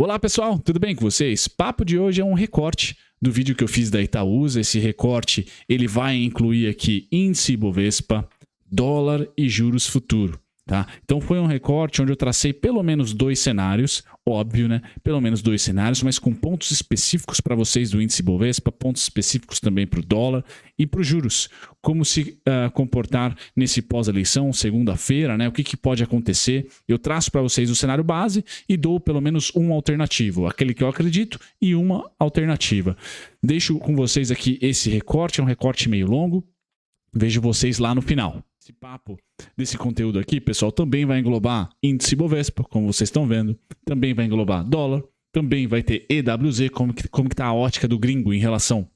Olá pessoal, tudo bem com vocês? Papo de hoje é um recorte do vídeo que eu fiz da Itaúsa. Esse recorte ele vai incluir aqui índice Ibovespa, dólar e juros futuro. Tá? Então foi um recorte onde eu tracei pelo menos dois cenários, óbvio, né? Pelo menos dois cenários, mas com pontos específicos para vocês do índice Ibovespa, pontos específicos também para o dólar e para os juros. Como se comportar nesse pós-eleição, segunda-feira, né? O que pode acontecer? Eu traço para vocês o cenário base e dou pelo menos um alternativo, aquele que eu acredito e uma alternativa. Deixo com vocês aqui esse recorte, é um recorte meio longo. Vejo vocês lá no final. Esse papo desse conteúdo aqui, pessoal, também vai englobar índice Bovespa, como vocês estão vendo. Também vai englobar dólar. Também vai ter EWZ, como que tá a ótica do gringo em relação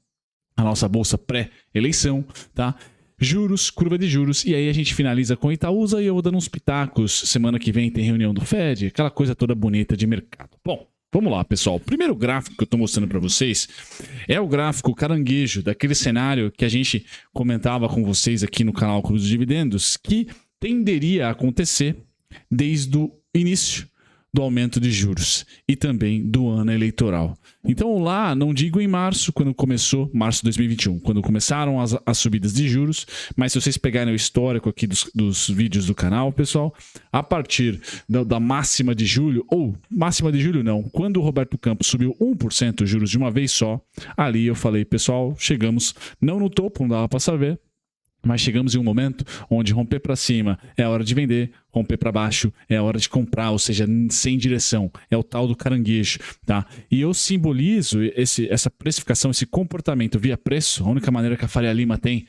à nossa bolsa pré-eleição, tá? Juros, curva de juros. E aí a gente finaliza com Itaúsa e eu vou dando uns pitacos. Semana que vem tem reunião do Fed, aquela coisa toda bonita de mercado. Bom, vamos lá, pessoal. O primeiro gráfico que eu estou mostrando para vocês é o gráfico caranguejo daquele cenário que a gente comentava com vocês aqui no canal Clube dos Dividendos, que tenderia a acontecer desde o início do aumento de juros e também do ano eleitoral. Então lá, não digo em março, quando começou, março de 2021, quando começaram as subidas de juros, mas se vocês pegarem o histórico aqui dos vídeos do canal, pessoal, a partir da máxima de julho, ou máxima de julho não, quando o Roberto Campos subiu 1% os juros de uma vez só, ali eu falei, pessoal, chegamos não no topo, não dava para saber, mas chegamos em um momento onde romper para cima é a hora de vender, romper para baixo é a hora de comprar, ou seja, sem direção. É o tal do caranguejo, tá? E eu simbolizo essa precificação, esse comportamento via preço, a única maneira que a Faria Lima tem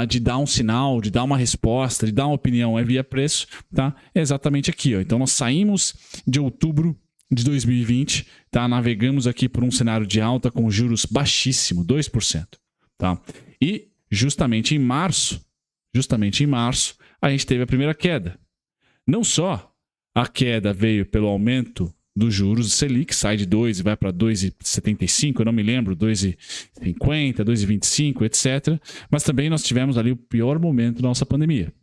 de dar um sinal, de dar uma resposta, de dar uma opinião é via preço, tá? É exatamente aqui, ó. Então nós saímos de outubro de 2020, tá? Navegamos aqui por um cenário de alta com juros baixíssimo, 2%, tá? E justamente em março, a gente teve a primeira queda. Não só a queda veio pelo aumento dos juros, o Selic sai de 2 e vai para 2,75, eu não me lembro, 2,50, 2,25, etc. Mas também nós tivemos ali o pior momento da nossa pandemia.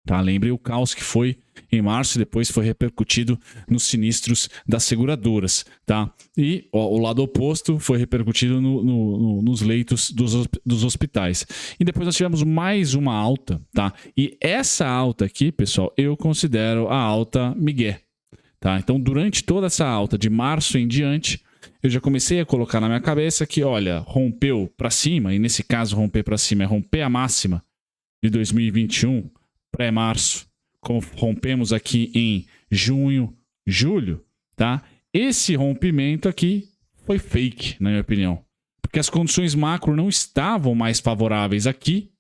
Tá? Lembre o caos que foi em março e depois foi repercutido nos sinistros das seguradoras. Tá? E o lado oposto foi repercutido nos leitos dos hospitais. E depois nós tivemos mais uma alta. Tá? E essa alta aqui, pessoal, eu considero a alta migué. Tá? Então, durante toda essa alta de março em diante, eu já comecei a colocar na minha cabeça que, olha, rompeu para cima, e nesse caso romper para cima é romper a máxima de 2021, pré-março, como rompemos aqui em junho, julho, tá? Esse rompimento aqui foi fake, na minha opinião. Porque as condições macro não estavam mais favoráveis aqui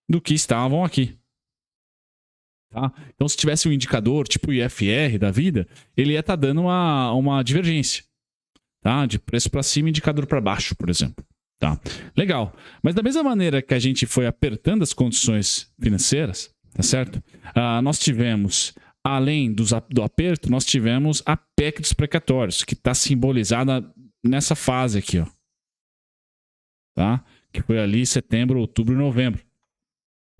do que estavam aqui. Tá? Então, se tivesse um indicador, tipo o IFR da vida, ele ia estar dando uma divergência. Tá? De preço para cima e indicador para baixo, por exemplo. Tá? Legal. Mas da mesma maneira que a gente foi apertando as condições financeiras, tá certo? Nós tivemos, além do aperto, nós tivemos a PEC dos precatórios, que está simbolizada nessa fase aqui, ó. Tá? Que foi ali setembro, outubro e novembro.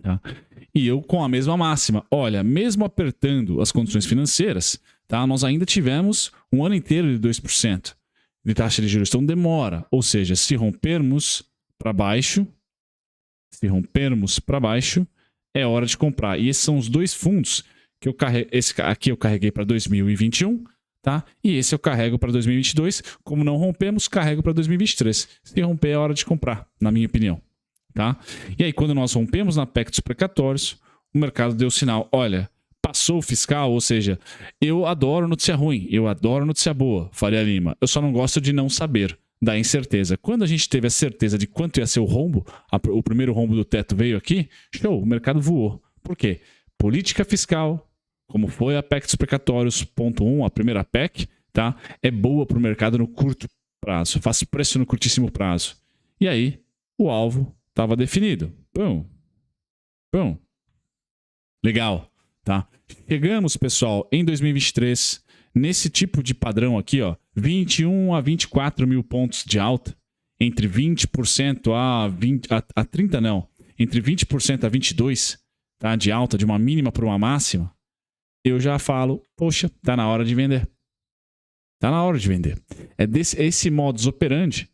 Tá? E eu com a mesma máxima. Olha, mesmo apertando as condições financeiras, tá? Nós ainda tivemos um ano inteiro de 2% de taxa de juros. Então demora. Ou seja, se rompermos para baixo, é hora de comprar. E esses são os dois fundos que eu carreguei. Esse aqui eu carreguei para 2021, tá? E esse eu carrego para 2022. Como não rompemos, carrego para 2023. Se romper, é hora de comprar, na minha opinião. Tá? E aí, quando nós rompemos na PEC dos precatórios, o mercado deu sinal. Olha, passou o fiscal, ou seja, eu adoro notícia ruim, eu adoro notícia boa, Faria Lima. Eu só não gosto de não saber, da incerteza. Quando a gente teve a certeza de quanto ia ser o rombo, o primeiro rombo do teto veio aqui, show, o mercado voou. Por quê? Política fiscal, como foi a PEC dos precatórios, ponto 1, a primeira PEC, tá? É boa para o mercado no curto prazo, faz preço no curtíssimo prazo. E aí, o alvo estava definido. Pum. Legal, tá? Chegamos, pessoal, em 2023, nesse tipo de padrão aqui, ó, 21 a 24 mil pontos de alta, entre 20% a 30 não, entre 20% a 22%, tá, de alta, de uma mínima para uma máxima, eu já falo, poxa, tá na hora de vender. Tá na hora de vender. É esse modus operandi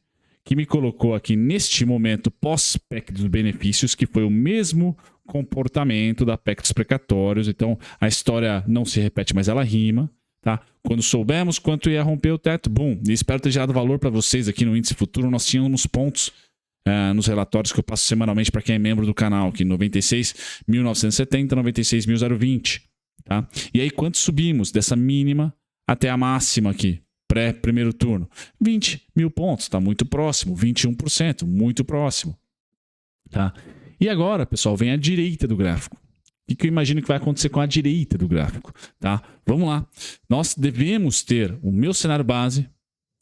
que me colocou aqui neste momento pós-PEC dos benefícios, que foi o mesmo comportamento da PEC dos precatórios. Então, a história não se repete, mas ela rima. Tá? Quando soubemos quanto ia romper o teto, boom. E espero ter gerado valor para vocês aqui no Índice Futuro. Nós tínhamos pontos nos relatórios que eu passo semanalmente para quem é membro do canal, aqui 96.970, 96.020. Tá? E aí, quanto subimos dessa mínima até a máxima aqui, pré-primeiro turno? 20 mil pontos, está muito próximo. 21%, muito próximo. Tá? E agora, pessoal, vem a direita do gráfico. O que eu imagino que vai acontecer com a direita do gráfico? Tá? Vamos lá. Nós devemos ter o meu cenário base.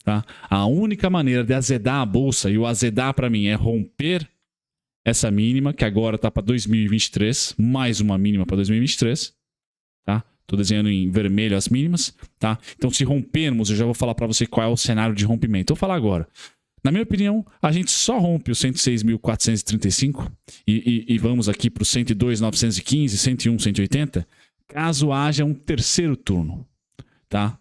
Tá? A única maneira de azedar a bolsa, e o azedar para mim é romper essa mínima, que agora está para 2023, mais uma mínima para 2023. Tá? Estou desenhando em vermelho as mínimas. Tá? Então, se rompermos, eu já vou falar para você qual é o cenário de rompimento. Eu vou falar agora. Na minha opinião, a gente só rompe os 106.435 e vamos aqui para os 102.915, 101, 180, caso haja um terceiro turno. Tá?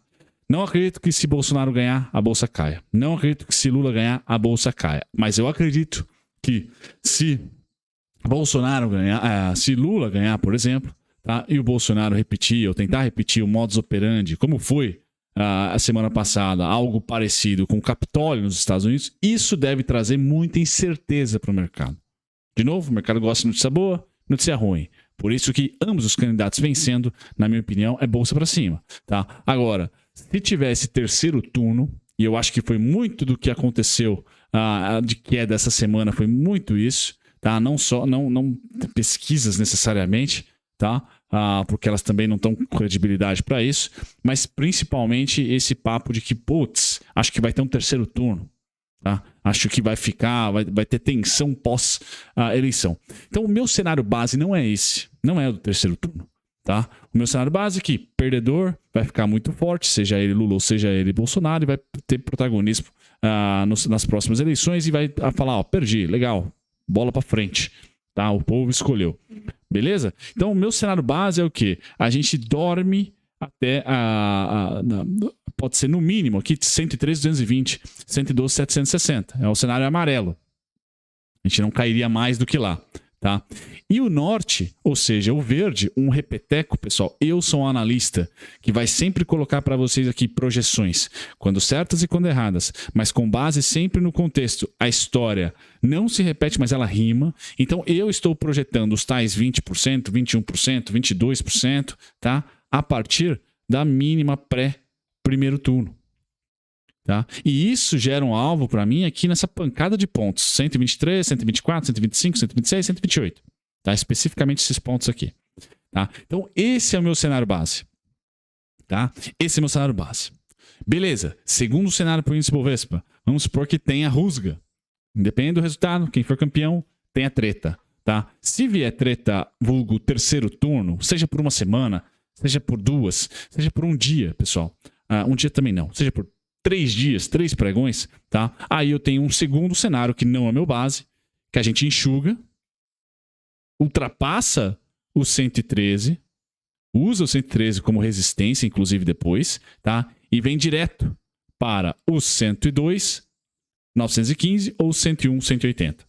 Não acredito que se Bolsonaro ganhar, a bolsa caia. Não acredito que se Lula ganhar, a bolsa caia. Mas eu acredito que se Bolsonaro ganhar, se Lula ganhar, por exemplo, tá? E o Bolsonaro repetir ou tentar repetir o modus operandi, como foi a semana passada, algo parecido com o Capitólio nos Estados Unidos, isso deve trazer muita incerteza para o mercado. De novo, o mercado gosta de notícia boa, notícia ruim. Por isso que ambos os candidatos vencendo, na minha opinião, é bolsa para cima. Tá? Agora, se tivesse terceiro turno, e eu acho que foi muito do que aconteceu de queda dessa semana, foi muito isso, tá? Não pesquisas necessariamente, tá? Porque elas também não estão com credibilidade para isso, mas principalmente esse papo de que, putz, acho que vai ter um terceiro turno. Tá? Acho que vai ter tensão pós-eleição. Então, o meu cenário base não é esse, não é o do terceiro turno. Tá? O meu cenário base é que perdedor vai ficar muito forte, seja ele Lula ou seja ele Bolsonaro, e vai ter protagonismo nas próximas eleições e vai falar, ó, perdi, legal, bola para frente. Tá? O povo escolheu. Beleza? Então, o meu cenário base é o quê? A gente dorme até pode ser no mínimo aqui 103.220, 112.760. É o cenário amarelo. A gente não cairia mais do que lá. Tá? E o norte, ou seja, o verde, um repeteco, pessoal, eu sou um analista que vai sempre colocar para vocês aqui projeções, quando certas e quando erradas, mas com base sempre no contexto. A história não se repete, mas ela rima. Então eu estou projetando os tais 20%, 21%, 22%, tá? A partir da mínima pré-primeiro turno. Tá? E isso gera um alvo para mim aqui nessa pancada de pontos. 123, 124, 125, 126, 128. Tá? Especificamente esses pontos aqui. Tá? Então, esse é o meu cenário base. Tá? Esse é o meu cenário base. Beleza. Segundo cenário para o índice Bovespa, vamos supor que tenha rusga. Independente do resultado, quem for campeão, tem a treta. Tá? Se vier treta, vulgo terceiro turno, seja por uma semana, seja por duas, seja por um dia, pessoal. Um dia também não. Seja por 3 dias, 3 pregões, tá? Aí eu tenho um segundo cenário que não é meu base, que a gente enxuga, ultrapassa o 113, usa o 113 como resistência, inclusive depois, tá? E vem direto para o 102, 915 ou 101, 180.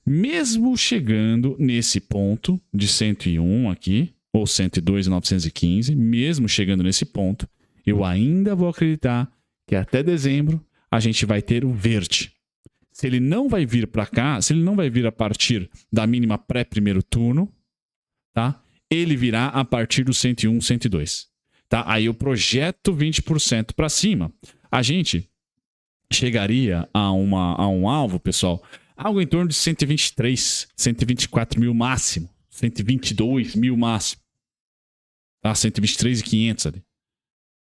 Mesmo chegando nesse ponto de 101 aqui, ou 102, 915, mesmo chegando nesse ponto, eu ainda vou acreditar que até dezembro a gente vai ter o verde. Se ele não vai vir para cá, se ele não vai vir a partir da mínima pré-primeiro turno, tá? Ele virá a partir do 101, 102. Tá? Aí eu projeto 20% para cima. A gente chegaria a um alvo, pessoal, algo em torno de 123, 124 mil máximo, 122 mil máximo. Tá? 123.500 ali.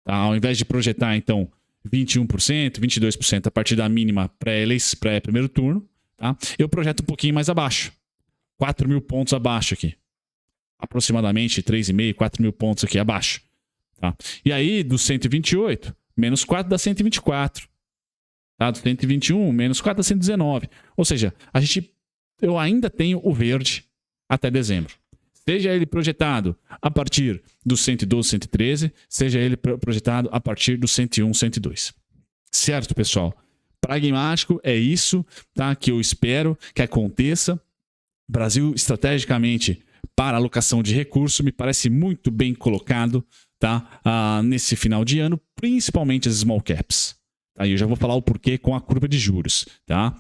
Tá? Ao invés de projetar, então, 21%, 22% a partir da mínima pré-primeiro turno, tá? Eu projeto um pouquinho mais abaixo. 4 mil pontos abaixo aqui. Aproximadamente 3,5, 4 mil pontos aqui abaixo. Tá? E aí, do 128, menos 4 dá 124. Tá? Do 121, menos 4 dá 119. Ou seja, eu ainda tenho o verde até dezembro. Seja ele projetado a partir do 112, 113, seja ele projetado a partir do 101, 102. Certo, pessoal? Pragmático é isso, tá? Que eu espero que aconteça. Brasil, estrategicamente, para alocação de recursos, me parece muito bem colocado, tá? Nesse final de ano, principalmente as small caps. Aí eu já vou falar o porquê com a curva de juros, tá?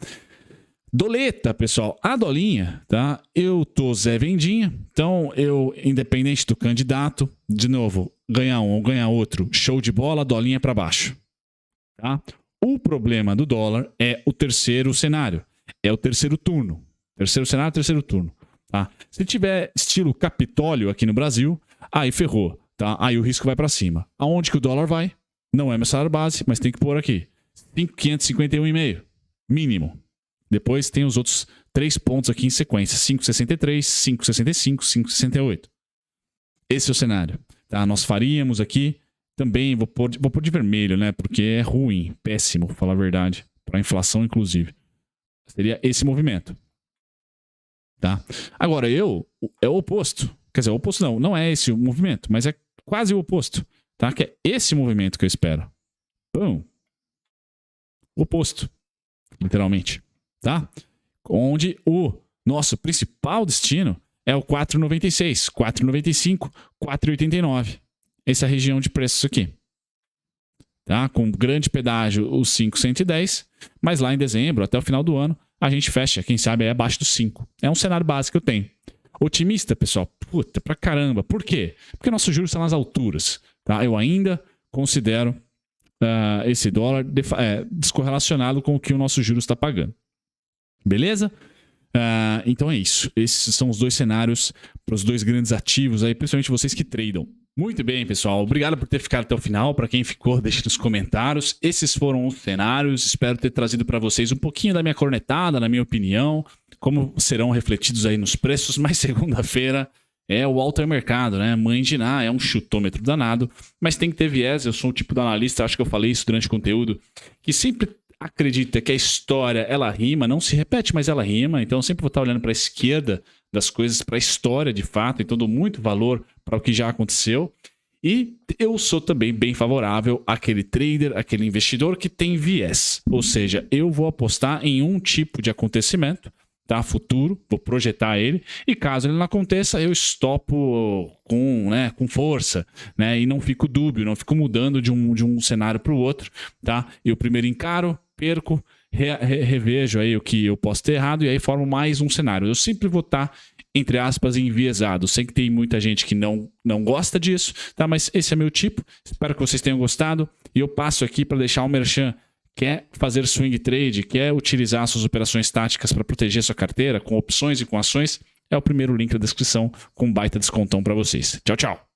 Doleta, pessoal, a dolinha, tá? Eu tô Zé Vendinha, então eu, independente do candidato, de novo, ganhar um ou ganhar outro, show de bola, dolinha para baixo, tá? O problema do dólar é o terceiro cenário, é o terceiro turno. Terceiro cenário, terceiro turno, tá? Se tiver estilo Capitólio aqui no Brasil, aí ferrou, tá? Aí o risco vai para cima. Aonde que o dólar vai? Não é meu salário base, mas tem que pôr aqui. 551,5, mínimo. Depois tem os outros 3 pontos aqui em sequência. 5,63, 5,65, 5,68. Esse é o cenário. Tá? Nós faríamos aqui, também vou pôr de vermelho, né? Porque é ruim, péssimo, pra falar a verdade. Para a inflação, inclusive. Seria esse movimento. Tá? Agora, é o oposto. Quer dizer, o oposto não é esse o movimento, mas é quase o oposto. Tá? Que é esse movimento que eu espero. Pum. O oposto. Literalmente. Tá? Onde o nosso principal destino é o 4,96, 4,95, 4,89. Essa é a região de preços aqui. Tá? Com grande pedágio, os 5,110, mas lá em dezembro, até o final do ano, a gente fecha, quem sabe, é abaixo dos 5. É um cenário básico que eu tenho. Otimista, pessoal? Puta, pra caramba. Por quê? Porque nosso juros está nas alturas. Tá? Eu ainda considero esse dólar descorrelacionado com o que o nosso juros está pagando. Beleza? Então é isso. Esses são os dois cenários para os dois grandes ativos aí, principalmente vocês que tradam. Muito bem, pessoal. Obrigado por ter ficado até o final. Para quem ficou, deixe nos comentários. Esses foram os cenários. Espero ter trazido para vocês um pouquinho da minha cornetada, na minha opinião, como serão refletidos aí nos preços. Mas segunda-feira é o alto mercado, né? Mãe de Ná, é um chutômetro danado, mas tem que ter viés. Eu sou o tipo de analista, acho que eu falei isso durante o conteúdo, que sempre acredita que a história, ela rima, não se repete, mas ela rima. Então eu sempre vou estar olhando para a esquerda das coisas, para a história de fato. Então dou muito valor para o que já aconteceu. E eu sou também bem favorável àquele trader, àquele investidor que tem viés. Ou seja, eu vou apostar em um tipo de acontecimento, tá? Futuro, vou projetar ele, e caso ele não aconteça, eu estopo com força, né? E não fico dúbio, não fico mudando de um cenário para o outro, tá? Eu primeiro encaro, perco, revejo aí o que eu posso ter errado e aí formo mais um cenário. Eu sempre vou estar, entre aspas, enviesado. Sei que tem muita gente que não gosta disso, tá? Mas esse é meu tipo. Espero que vocês tenham gostado e eu passo aqui para deixar o merchan. Quer fazer swing trade, quer utilizar suas operações táticas para proteger sua carteira com opções e com ações, é o primeiro link da descrição com um baita descontão para vocês. Tchau, tchau!